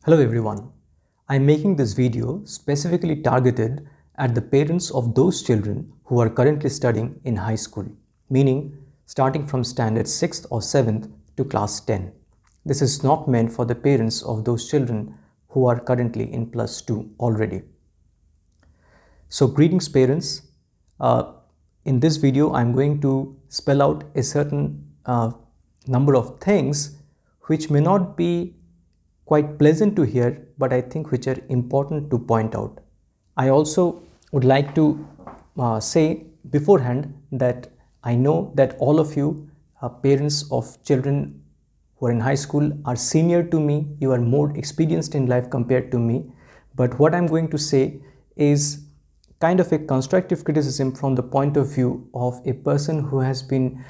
Hello everyone. I'm making this video specifically targeted at the parents of those children who are currently studying in high school, meaning starting from standard 6th or 7th to class 10. This is not meant for the parents of those children who are currently in plus 2 already. So greetings parents. In this video, I'm going to spell out a certain number of things which may not be quite pleasant to hear, but I think which are important to point out. I also would like to say beforehand that I know that all of you, parents of children who are in high school, are senior to me. You are more experienced in life compared to me. But what I'm going to say is kind of a constructive criticism from the point of view of a person who has been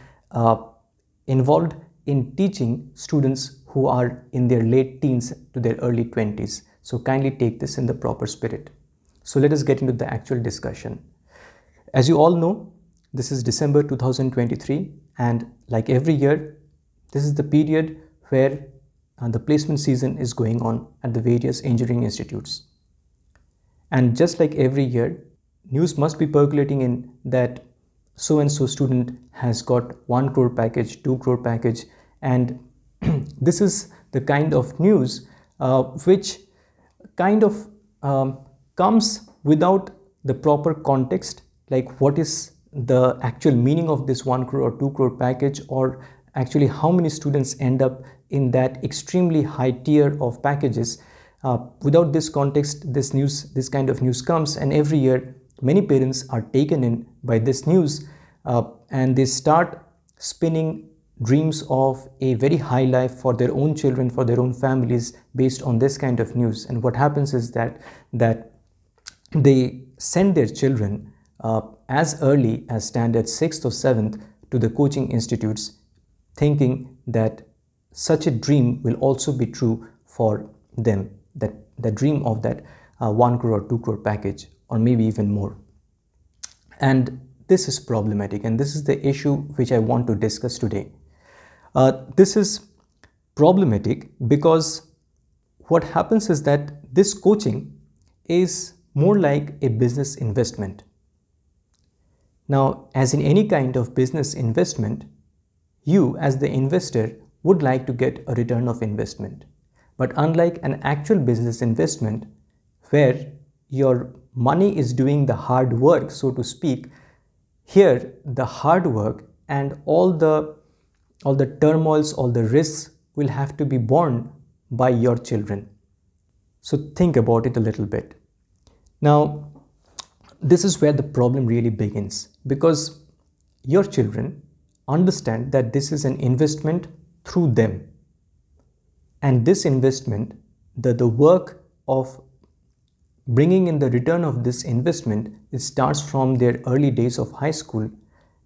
involved in teaching students who are in their late teens to their early 20s. So kindly take this in the proper spirit. So let us get into the actual discussion. As you all know, this is December 2023, and like every year, this is the period where the placement season is going on at the various engineering institutes. And just like every year, news must be percolating in that so and so student has got 1 crore package, 2 crore package, and this is the kind of news which kind of comes without the proper context, like what is the actual meaning of this 1 crore or 2 crore package, or actually how many students end up in that extremely high tier of packages. Without this context, this kind of news comes, and every year many parents are taken in by this news, and they start spinning dreams of a very high life for their own children, for their own families, based on this kind of news. And what happens is that they send their children as early as standard 6th or 7th to the coaching institutes, thinking that such a dream will also be true for them, that the dream of that 1 crore or 2 crore package, or maybe even more. And this is problematic, and this is the issue which I want to discuss today. This is problematic because what happens is that this coaching is more like a business investment. Now, as in any kind of business investment, you as the investor would like to get a return of investment. But unlike an actual business investment where your money is doing the hard work, so to speak, here the hard work and all the turmoils, all the risks will have to be borne by your children. So think about it a little bit. Now, this is where the problem really begins, because your children understand that this is an investment through them. And this investment, the work of bringing in the return of this investment, it starts from their early days of high school.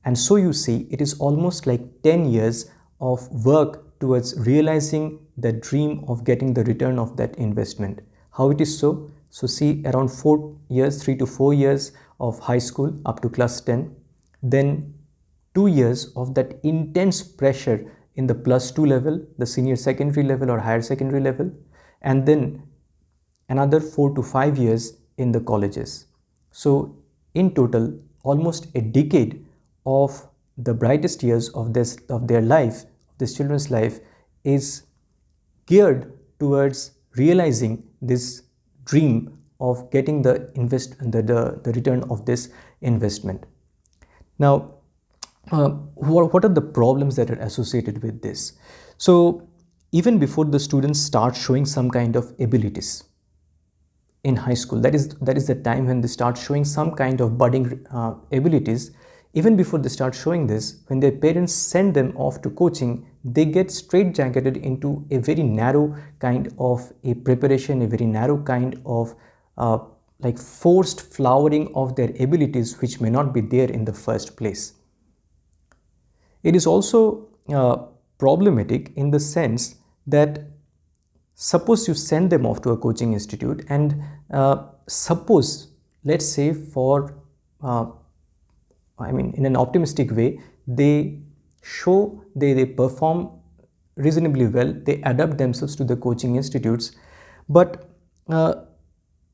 And so you see, it is almost like 10 years of work towards realizing the dream of getting the return of that investment. How it is so? So see, around 4 years, 3 to 4 years of high school up to class 10, then 2 years of that intense pressure in the plus 2 level, the senior secondary level or higher secondary level, and then another 4 to 5 years in the colleges. So in total, almost a decade of the brightest years of their life, this children's life, is geared towards realizing this dream of getting the return of this investment. Now, what are the problems that are associated with this? So even before the students start showing some kind of abilities in high school, that is the time when they start showing some kind of budding abilities. Even before they start showing this, when their parents send them off to coaching, they get straitjacketed into a very narrow kind of a preparation, a very narrow kind of like forced flowering of their abilities, which may not be there in the first place. It is also problematic in the sense that suppose you send them off to a coaching institute, and suppose, let's say, in an optimistic way, they perform reasonably well, they adapt themselves to the coaching institutes, But uh,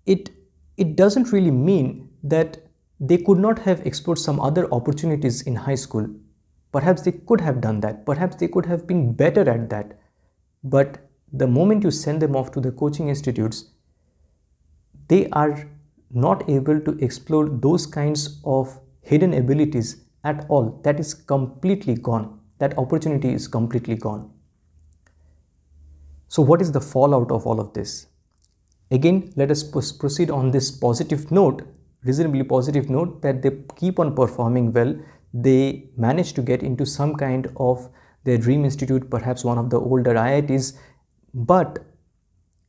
it it doesn't really mean that they could not have explored some other opportunities in high school. Perhaps they could have done that. Perhaps they could have been better at that. But the moment you send them off to the coaching institutes, they are not able to explore those kinds of hidden abilities at all. That is completely gone. That opportunity is completely gone. So what is the fallout of all of this? Again, let us proceed on this positive note, reasonably positive note, that they keep on performing well. They manage to get into some kind of their dream institute, perhaps one of the older IITs. But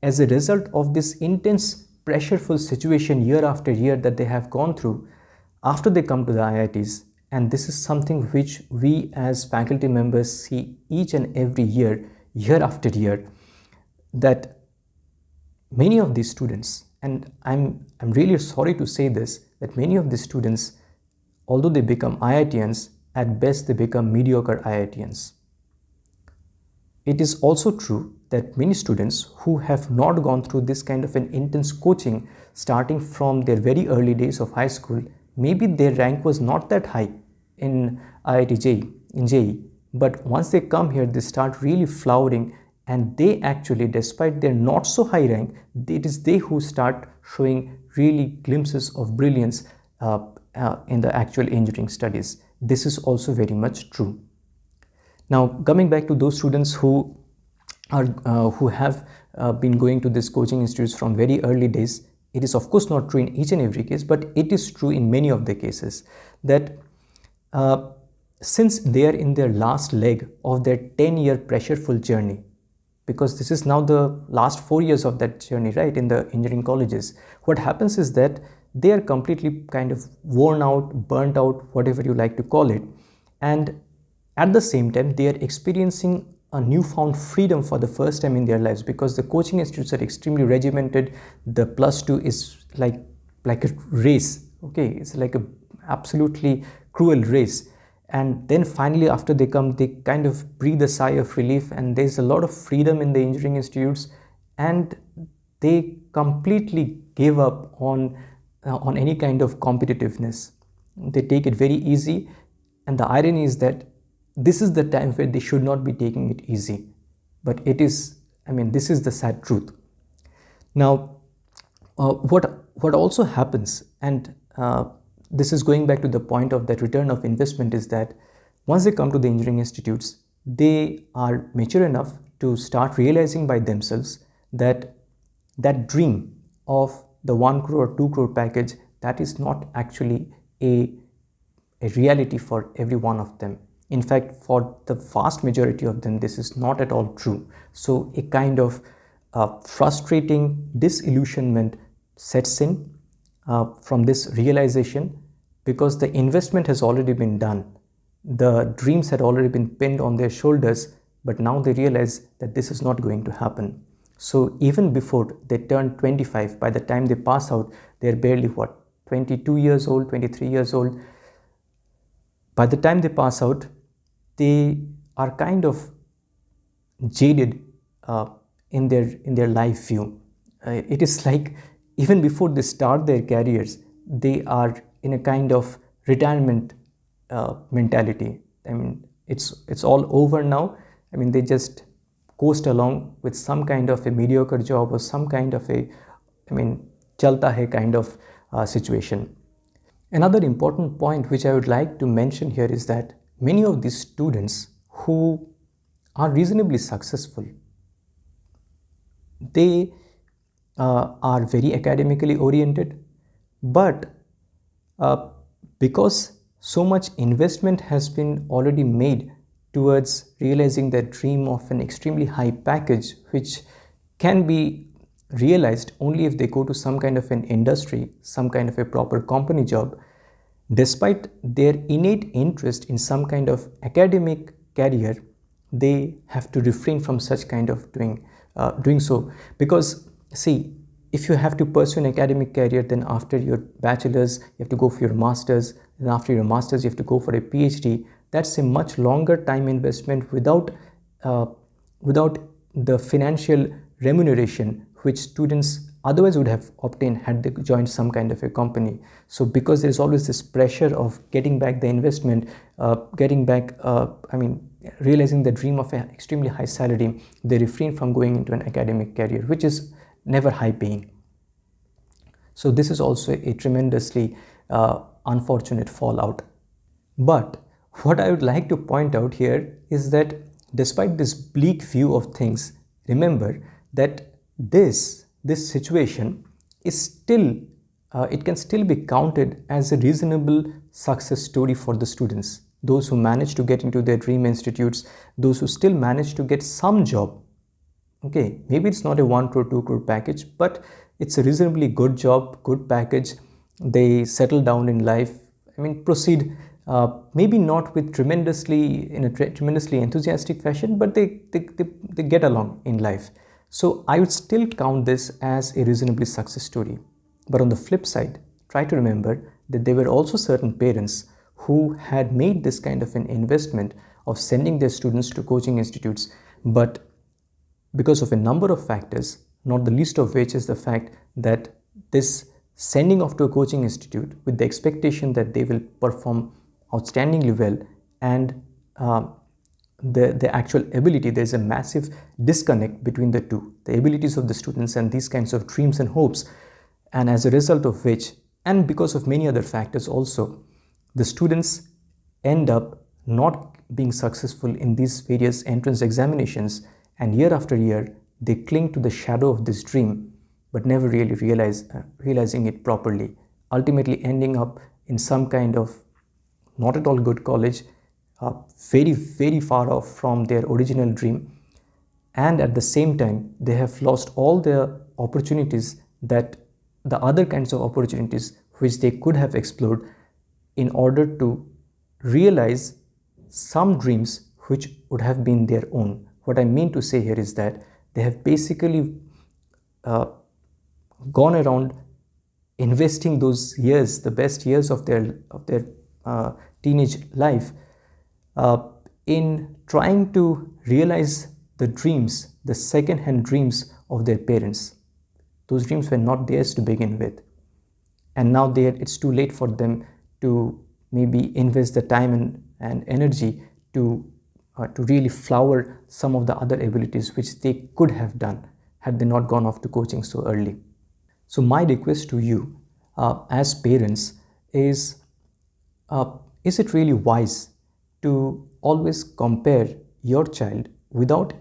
as a result of this intense, pressureful situation year after year that they have gone through, after they come to the IITs, and this is something which we as faculty members see each and every year, year after year, that many of these students, and I'm really sorry to say this, that many of these students, although they become IITians, at best they become mediocre IITians. It is also true that many students who have not gone through this kind of an intense coaching starting from their very early days of high school, maybe their rank was not that high in IIT JEE, in JEE, but once they come here, they start really flowering, and they actually, despite their not so high rank, it is they who start showing really glimpses of brilliance in the actual engineering studies. This is also very much true. Now, coming back to those students who have been going to these coaching institutes from very early days, it is of course not true in each and every case, but it is true in many of the cases that since they are in their last leg of their 10-year pressureful journey, because this is now the last 4 years of that journey, right, in the engineering colleges, what happens is that they are completely kind of worn out, burnt out, whatever you like to call it, and at the same time they are experiencing a newfound freedom for the first time in their lives, because the coaching institutes are extremely regimented. The +2 is like a race, okay, it's like a absolutely cruel race. And then finally, after they come, they kind of breathe a sigh of relief, and there's a lot of freedom in the engineering institutes, and they completely give up on any kind of competitiveness. They take it very easy, and the irony is that this is the time where they should not be taking it easy, but it is, I mean, this is the sad truth. Now, what also happens, and this is going back to the point of that return of investment, is that once they come to the engineering institutes, they are mature enough to start realizing by themselves that that dream of the 1 crore, 2 crore package, that is not actually a reality for every one of them. In fact, for the vast majority of them, this is not at all true. So a kind of frustrating disillusionment sets in from this realization, because the investment has already been done. The dreams had already been pinned on their shoulders, but now they realize that this is not going to happen. So even before they turn 25, by the time they pass out, they're barely what, 22 years old, 23 years old. By the time they pass out, they are kind of jaded in their life view. It is like even before they start their careers, they are in a kind of retirement mentality. I mean, it's all over now. I mean, they just coast along with some kind of a mediocre job or some kind of a, I mean, chalta hai kind of situation. Another important point which I would like to mention here is that many of these students who are reasonably successful, they are very academically oriented, but because so much investment has been already made towards realizing their dream of an extremely high package, which can be realized only if they go to some kind of an industry, some kind of a proper company job, despite their innate interest in some kind of academic career, they have to refrain from such kind of doing so. Because see, if you have to pursue an academic career, then after your bachelor's you have to go for your master's, and after your master's you have to go for a PhD. That's a much longer time investment without the financial remuneration which students otherwise would have obtained had they joined some kind of a company. So because there's always this pressure of getting back the investment, getting back, realizing the dream of an extremely high salary, they refrain from going into an academic career, which is never high paying. So this is also a tremendously unfortunate fallout. But what I would like to point out here is that despite this bleak view of things, remember that this situation is still, it can still be counted as a reasonable success story for the students. Those who manage to get into their dream institutes, those who still manage to get some job. Okay, maybe it's not a 1 crore, 2 crore package, but it's a reasonably good job, good package. They settle down in life. Proceed, maybe not with tremendously enthusiastic fashion, but they get along in life. So I would still count this as a reasonably success story. But on the flip side, try to remember that there were also certain parents who had made this kind of an investment of sending their students to coaching institutes, but because of a number of factors, not the least of which is the fact that this sending off to a coaching institute with the expectation that they will perform outstandingly well and the actual ability, there's a massive disconnect between the two, the abilities of the students and these kinds of dreams and hopes. And as a result of which, and because of many other factors also, the students end up not being successful in these various entrance examinations, and year after year they cling to the shadow of this dream but never really realizing it properly, ultimately ending up in some kind of not at all good college, very, very far off from their original dream. And at the same time, they have lost all the opportunities, that the other kinds of opportunities which they could have explored in order to realize some dreams which would have been their own. What I mean to say here is that they have basically gone around investing those years, the best years of their teenage life, in trying to realize the dreams, the second-hand dreams of their parents. Those dreams were not theirs to begin with, and now it's too late for them to maybe invest the time and energy to really flower some of the other abilities which they could have done had they not gone off to coaching so early. So my request to you as parents is it really wise to always compare your child without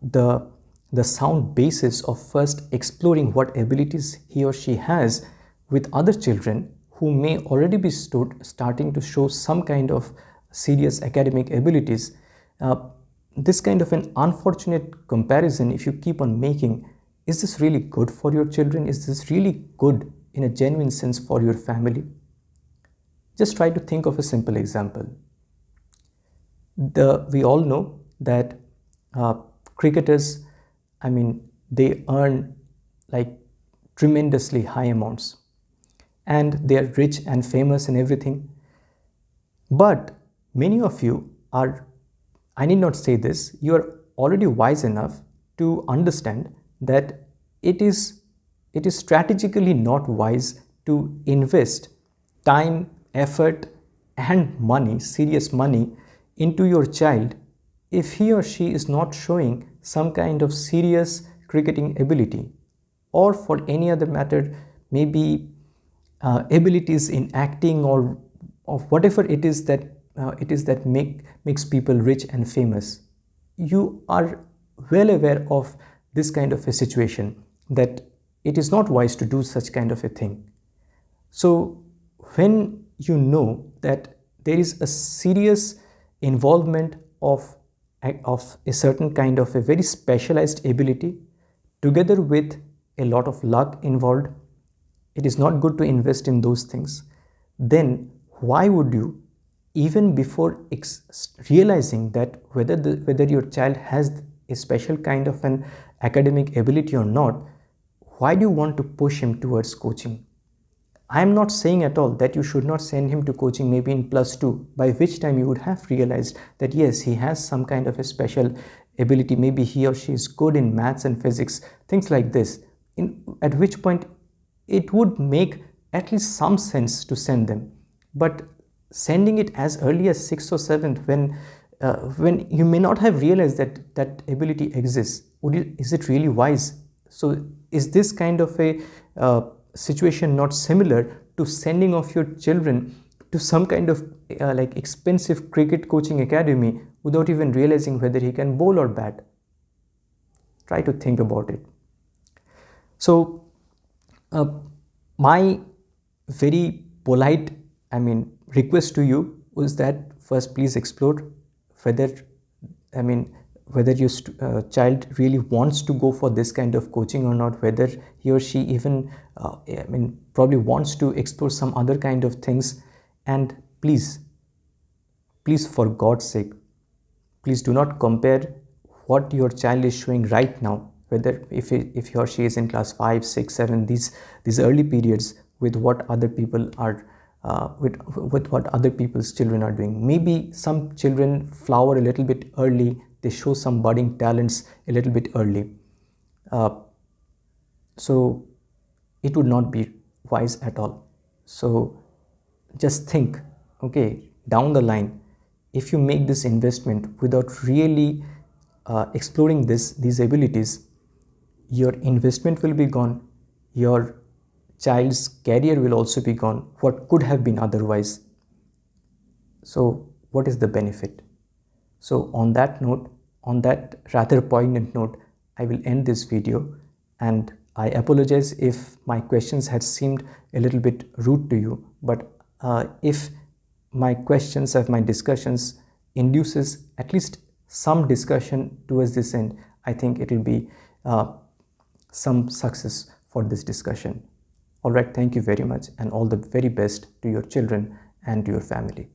the sound basis of first exploring what abilities he or she has with other children who may already be starting to show some kind of serious academic abilities? This kind of an unfortunate comparison, if you keep on making, is this really good for your children? Is this really good in a genuine sense for your family? Just try to think of a simple example. We all know that cricketers, they earn like tremendously high amounts and they are rich and famous and everything. But many of you are, I need not say this, you are already wise enough to understand that it is strategically not wise to invest time, effort and money, serious money, into your child if he or she is not showing some kind of serious cricketing ability, or for any other matter, maybe abilities in acting or of whatever it is that makes people rich and famous. You are well aware of this kind of a situation, that it is not wise to do such kind of a thing. So when you know that there is a serious involvement of a certain kind of a very specialized ability together with a lot of luck involved, it is not good to invest in those things. Then why would you, even before realizing that whether your child has a special kind of an academic ability or not, why do you want to push him towards coaching? I am not saying at all that you should not send him to coaching maybe in +2, by which time you would have realized that yes, he has some kind of a special ability, maybe he or she is good in maths and physics, things like this, at which point it would make at least some sense to send them. But sending it as early as 6th or 7th, when you may not have realized that that ability exists, is it really wise? So is this kind of a situation not similar to sending off your children to some kind of like expensive cricket coaching academy without even realizing whether he can bowl or bat? Try to think about it. So uh, my very polite, request to you was that first please explore whether, I mean, whether your child really wants to go for this kind of coaching or not, whether he or she even, probably wants to explore some other kind of things. And please, for God's sake, please do not compare what your child is showing right now, whether if he or she is in class 5, 6, 7, these early periods, with what other people are with what other people's children are doing. Maybe some children flower a little bit early, they show some budding talents a little bit early. So it would not be wise at all. So just think, okay, down the line, if you make this investment without really exploring these abilities, your investment will be gone, your child's career will also be gone, what could have been otherwise. So what is the benefit? So on that note, on that rather poignant note, I will end this video, and I apologize if my questions had seemed a little bit rude to you, but if my questions, if my discussions induces at least some discussion towards this end, I think it will be some success for this discussion. All right, thank you very much, and all the very best to your children and to your family.